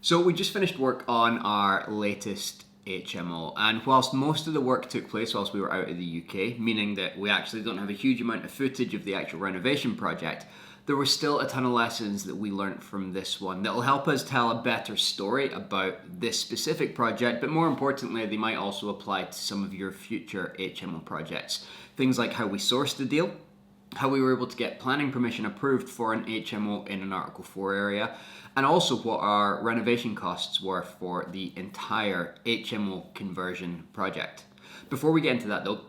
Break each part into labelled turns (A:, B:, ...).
A: So we just finished work on our latest HMO, and whilst most of the work took place whilst we were out of the UK, meaning that we actually don't have a huge amount of footage of the actual renovation project, there were still a ton of lessons that we learnt from this one that will help us tell a better story about this specific project, but more importantly, they might also apply to some of your future HMO projects. Things like how we sourced the deal, how we were able to get planning permission approved for an HMO in an Article 4 area, and also what our renovation costs were for the entire HMO conversion project. Before we get into that though,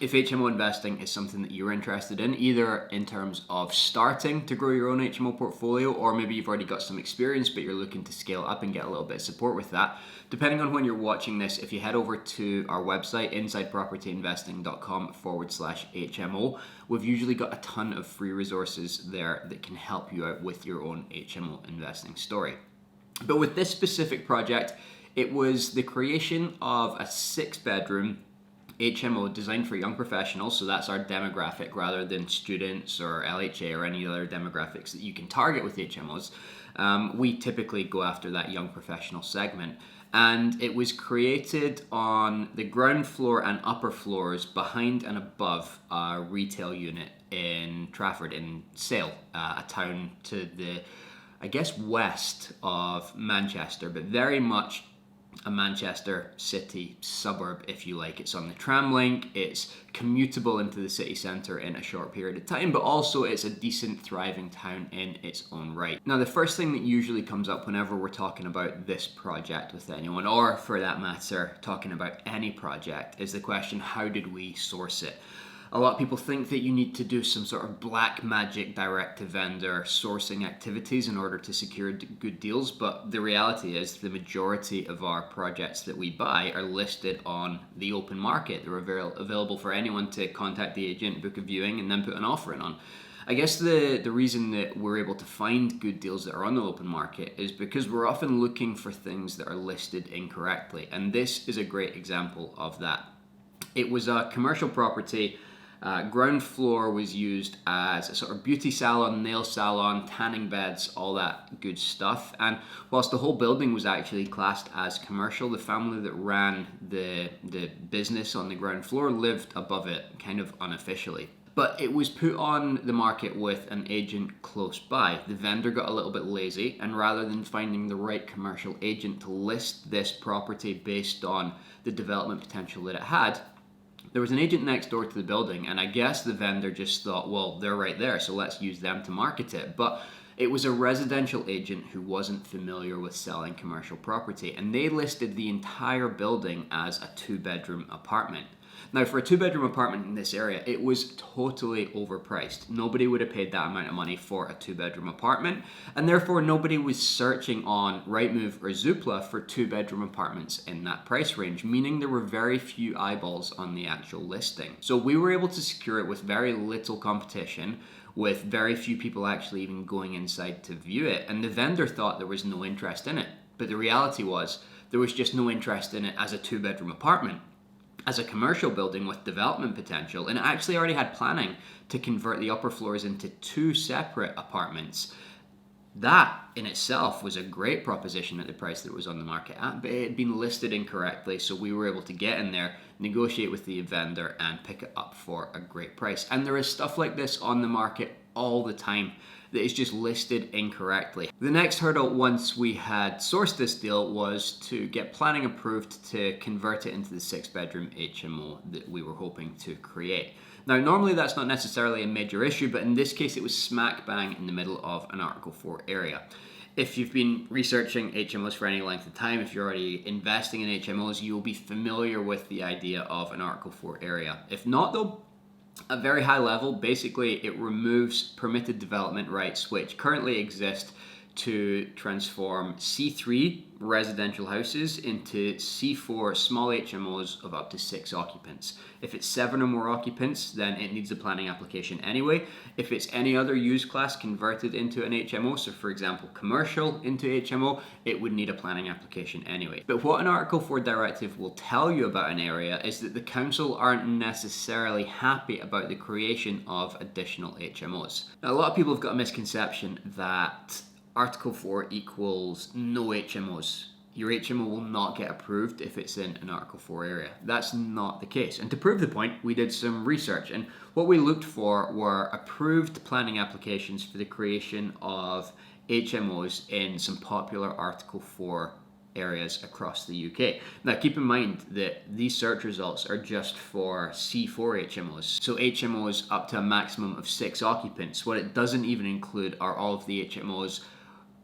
A: if HMO investing is something that you're interested in, either in terms of starting to grow your own HMO portfolio, or maybe you've already got some experience but you're looking to scale up and get a little bit of support with that, depending on when you're watching this, if you head over to our website, insidepropertyinvesting.com/HMO, we've usually got a ton of free resources there that can help you out with your own HMO investing story. But with this specific project, it was the creation of a 6-bedroom HMO designed for young professionals, so that's our demographic rather than students or LHA or any other demographics that you can target with HMOs. We typically go after that young professional segment. And it was created on the ground floor and upper floors behind and above a retail unit in Trafford in Sale, a town to the, I guess, west of Manchester, but very much a Manchester city suburb, if you like. It's on the tram link, it's commutable into the city centre in a short period of time, but also it's a decent, thriving town in its own right. Now, the first thing that usually comes up whenever we're talking about this project with anyone, or for that matter, talking about any project, is the question, how did we source it? A lot of people think that you need to do some sort of black magic direct-to-vendor sourcing activities in order to secure good deals, but the reality is the majority of our projects that we buy are listed on the open market. They're available for anyone to contact the agent, book a viewing, and then put an offer in on. I guess the reason that we're able to find good deals that are on the open market is because we're often looking for things that are listed incorrectly, and this is a great example of that. It was a commercial property. Ground floor was used as a sort of beauty salon, nail salon, tanning beds, all that good stuff. And whilst the whole building was actually classed as commercial, the family that ran the business on the ground floor lived above it, kind of unofficially. But it was put on the market with an agent close by. The vendor got a little bit lazy, and rather than finding the right commercial agent to list this property based on the development potential that it had, there was an agent next door to the building, and I guess the vendor just thought, well, they're right there, so let's use them to market it. But it was a residential agent who wasn't familiar with selling commercial property, and they listed the entire building as a 2-bedroom apartment. Now, for a 2-bedroom apartment in this area, it was totally overpriced. Nobody would have paid that amount of money for a 2-bedroom apartment, and therefore nobody was searching on Rightmove or Zoopla for 2-bedroom apartments in that price range, meaning there were very few eyeballs on the actual listing. So we were able to secure it with very little competition, with very few people actually even going inside to view it, and the vendor thought there was no interest in it. But the reality was, there was just no interest in it as a 2-bedroom apartment. As a commercial building with development potential, and it actually already had planning to convert the upper floors into 2 separate apartments. That in itself was a great proposition at the price that it was on the market at, but it had been listed incorrectly, so we were able to get in there, negotiate with the vendor, and pick it up for a great price. And there is stuff like this on the market all the time that is just listed incorrectly. The next hurdle once we had sourced this deal was to get planning approved to convert it into the 6-bedroom HMO that we were hoping to create. Now, normally that's not necessarily a major issue, but in this case it was smack bang in the middle of an Article 4 area. If you've been researching HMOs for any length of time, if you're already investing in HMOs, you'll be familiar with the idea of an Article 4 area. If not though, at a very high level, basically it removes permitted development rights which currently exist to transform C3 residential houses into C4 small HMOs of up to 6 occupants. If it's 7 or more occupants, then it needs a planning application anyway. If it's any other use class converted into an HMO, so for example commercial into HMO, it would need a planning application anyway. But what an Article 4 directive will tell you about an area is that the council aren't necessarily happy about the creation of additional HMOs. Now, a lot of people have got a misconception that Article 4 equals no HMOs. Your HMO will not get approved if it's in an Article 4 area. That's not the case. And to prove the point, we did some research. And what we looked for were approved planning applications for the creation of HMOs in some popular Article 4 areas across the UK. Now keep in mind that these search results are just for C4 HMOs. So HMOs up to a maximum of 6 occupants. What it doesn't even include are all of the HMOs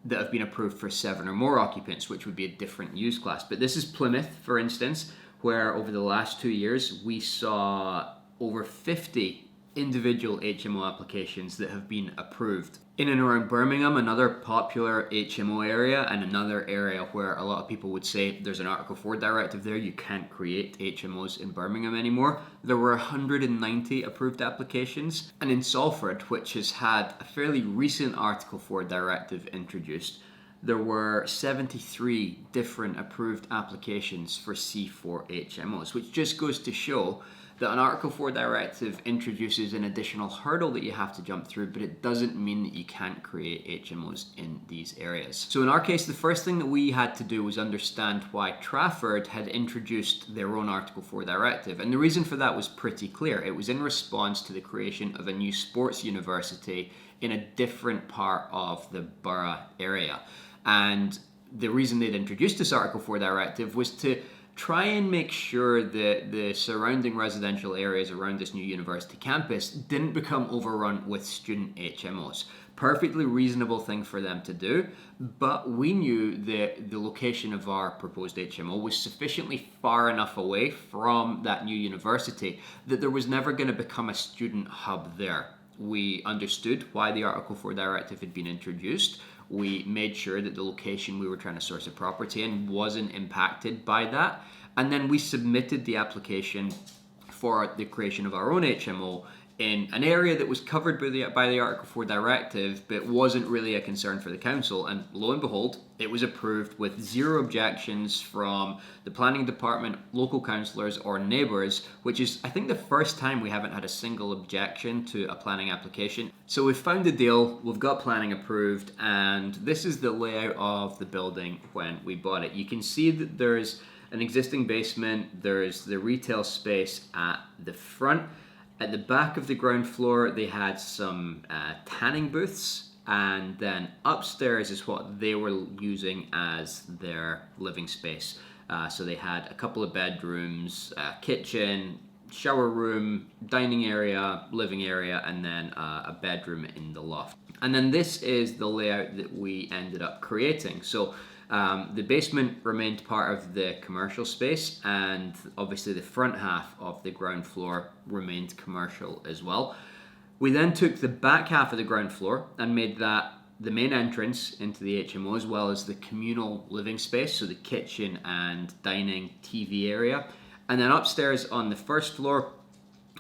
A: that have been approved for 7 or more occupants, which would be a different use class. But this is Plymouth, for instance, where over the last 2 years we saw over 50 individual HMO applications that have been approved. In and around Birmingham, another popular HMO area and another area where a lot of people would say there's an Article 4 directive there, you can't create HMOs in Birmingham anymore. There were 190 approved applications. And in Salford, which has had a fairly recent Article 4 directive introduced, there were 73 different approved applications for C4 HMOs, which just goes to show that an Article 4 directive introduces an additional hurdle that you have to jump through, but it doesn't mean that you can't create HMOs in these areas. So in our case, the first thing that we had to do was understand why Trafford had introduced their own Article 4 directive. And the reason for that was pretty clear. It was in response to the creation of a new sports university in a different part of the borough area. And the reason they'd introduced this Article 4 directive was to try and make sure that the surrounding residential areas around this new university campus didn't become overrun with student HMOs. Perfectly reasonable thing for them to do, but we knew that the location of our proposed HMO was sufficiently far enough away from that new university that there was never going to become a student hub there. We understood why the Article 4 directive had been introduced. We made sure that the location we were trying to source a property in wasn't impacted by that. And then we submitted the application for the creation of our own HMO in an area that was covered by the Article 4 directive, but wasn't really a concern for the council. And lo and behold, it was approved with 0 objections from the planning department, local councillors or neighbours, which is, I think, the first time we haven't had a single objection to a planning application. So we've found a deal, we've got planning approved, and this is the layout of the building when we bought it. You can see that there's an existing basement, there's the retail space at the front. At the back of the ground floor, they had some tanning booths, and then upstairs is what they were using as their living space. So they had a couple of bedrooms, kitchen, shower room, dining area, living area, and then a bedroom in the loft. And then this is the layout that we ended up creating. So the basement remained part of the commercial space, and obviously the front half of the ground floor remained commercial as well. We then took the back half of the ground floor and made that the main entrance into the HMO, as well as the communal living space, so the kitchen and dining TV area. And then upstairs on the first floor,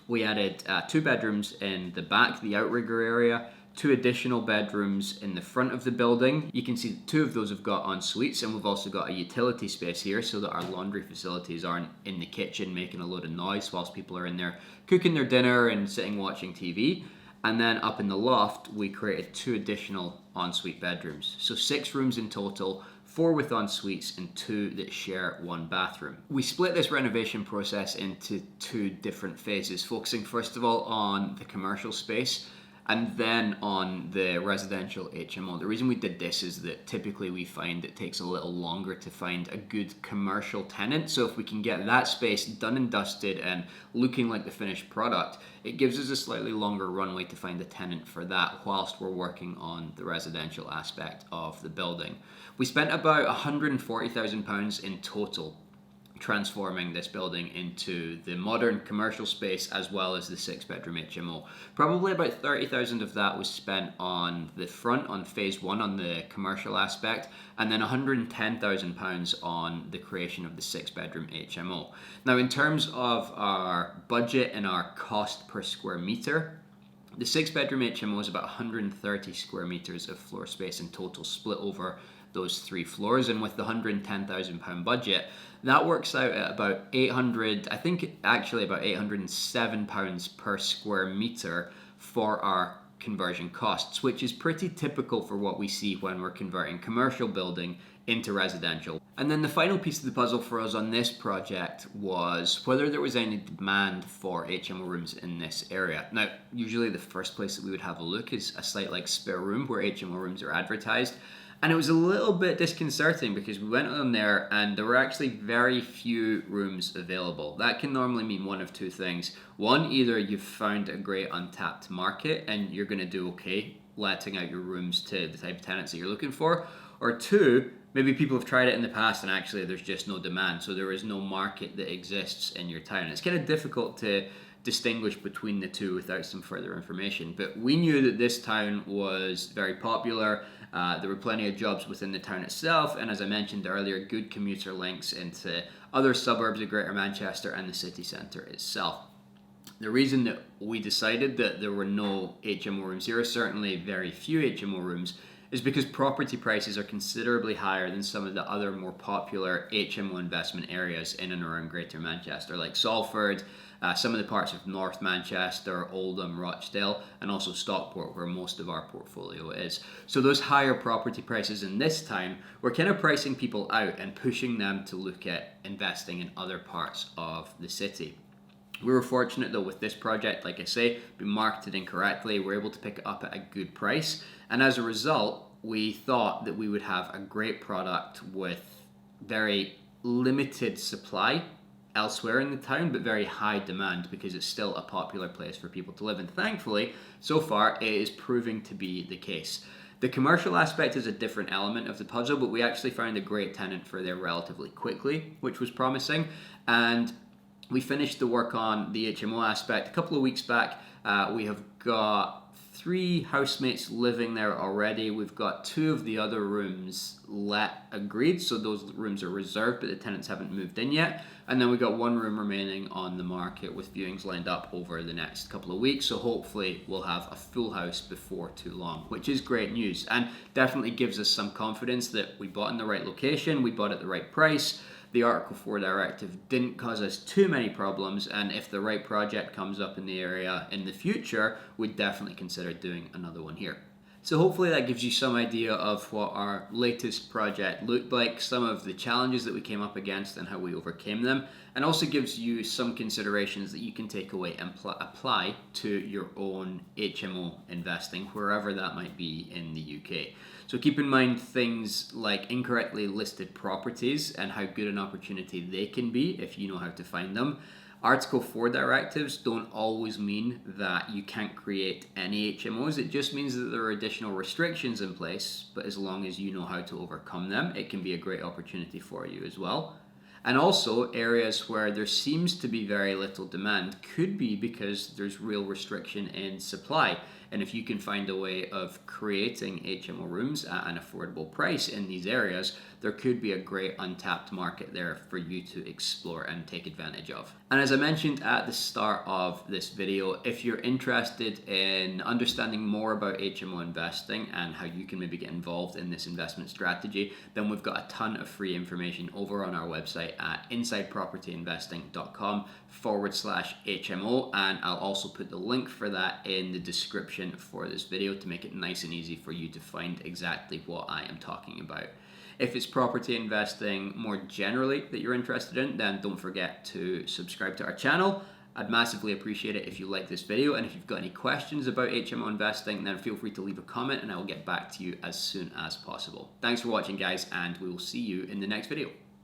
A: we added 2 bedrooms in the back, the outrigger area, 2 additional bedrooms in the front of the building. You can see that 2 of those have got en suites, and we've also got a utility space here so that our laundry facilities aren't in the kitchen making a load of noise whilst people are in there cooking their dinner and sitting watching TV. And then up in the loft, we created 2 additional ensuite bedrooms. So 6 rooms in total, 4 with en suites and 2 that share 1 bathroom. We split this renovation process into 2 different phases, focusing first of all on the commercial space and then on the residential HMO. The reason we did this is that typically we find it takes a little longer to find a good commercial tenant. So if we can get that space done and dusted and looking like the finished product, it gives us a slightly longer runway to find a tenant for that whilst we're working on the residential aspect of the building. We spent about £140,000 in total transforming this building into the modern commercial space as well as the 6-bedroom HMO. Probably about 30,000 of that was spent on the front, on phase 1, on the commercial aspect, and then £110,000 on the creation of the 6-bedroom HMO. Now, in terms of our budget and our cost per square meter, the 6-bedroom HMO is about 130 square meters of floor space in total, split over those 3 floors, and with the £110,000 budget, that works out at about £807 per square meter for our conversion costs, which is pretty typical for what we see when we're converting commercial building into residential. And then the final piece of the puzzle for us on this project was whether there was any demand for HMO rooms in this area. Now, usually the first place that we would have a look is a site like Spare Room, where HMO rooms are advertised. And it was a little bit disconcerting because we went on there and there were actually very few rooms available. That can normally mean one of two things. One, either you've found a great untapped market and you're going to do okay letting out your rooms to the type of tenants that you're looking for. Or two, maybe people have tried it in the past and actually there's just no demand. So there is no market that exists in your town. It's kind of difficult to distinguish between the two without some further information. But we knew that this town was very popular. There were plenty of jobs within the town itself, and as I mentioned earlier, good commuter links into other suburbs of Greater Manchester and the city centre itself. The reason that we decided that there were no HMO rooms here, certainly very few HMO rooms, is because property prices are considerably higher than some of the other more popular HMO investment areas in and around Greater Manchester, like Salford, some of the parts of North Manchester, Oldham, Rochdale, and also Stockport, where most of our portfolio is. So those higher property prices in this town were kind of pricing people out and pushing them to look at investing in other parts of the city. We were fortunate though with this project, like I say, we marketed incorrectly, we were able to pick it up at a good price, and as a result, we thought that we would have a great product with very limited supply elsewhere in the town, but very high demand because it's still a popular place for people to live. And thankfully, so far, it is proving to be the case. The commercial aspect is a different element of the puzzle, but we actually found a great tenant for there relatively quickly, which was promising. And we finished the work on the HMO aspect a couple of weeks back. We have got 3 housemates living there already. We've got 2 of the other rooms let agreed, so those rooms are reserved, but the tenants haven't moved in yet. And then we've got 1 room remaining on the market with viewings lined up over the next couple of weeks. So hopefully we'll have a full house before too long, which is great news and definitely gives us some confidence that we bought in the right location, we bought at the right price. The Article 4 directive didn't cause us too many problems, and if the right project comes up in the area in the future, we'd definitely consider doing another one here. So hopefully that gives you some idea of what our latest project looked like, some of the challenges that we came up against and how we overcame them, and also gives you some considerations that you can take away and apply to your own HMO investing, wherever that might be in the UK. So keep in mind things like incorrectly listed properties and how good an opportunity they can be if you know how to find them. Article 4 directives don't always mean that you can't create any HMOs. It just means that there are additional restrictions in place, but as long as you know how to overcome them, it can be a great opportunity for you as well. And also, areas where there seems to be very little demand could be because there's real restriction in supply. And if you can find a way of creating HMO rooms at an affordable price in these areas, there could be a great untapped market there for you to explore and take advantage of. And as I mentioned at the start of this video, if you're interested in understanding more about HMO investing and how you can maybe get involved in this investment strategy, then we've got a ton of free information over on our website at insidepropertyinvesting.com/HMO, and I'll also put the link for that in the description for this video to make it nice and easy for you to find exactly what I am talking about. If it's property investing more generally that you're interested in, then don't forget to subscribe to our channel. I'd massively appreciate it if you like this video, and if you've got any questions about HMO investing, then feel free to leave a comment and I will get back to you as soon as possible. Thanks for watching, guys, and we will see you in the next video.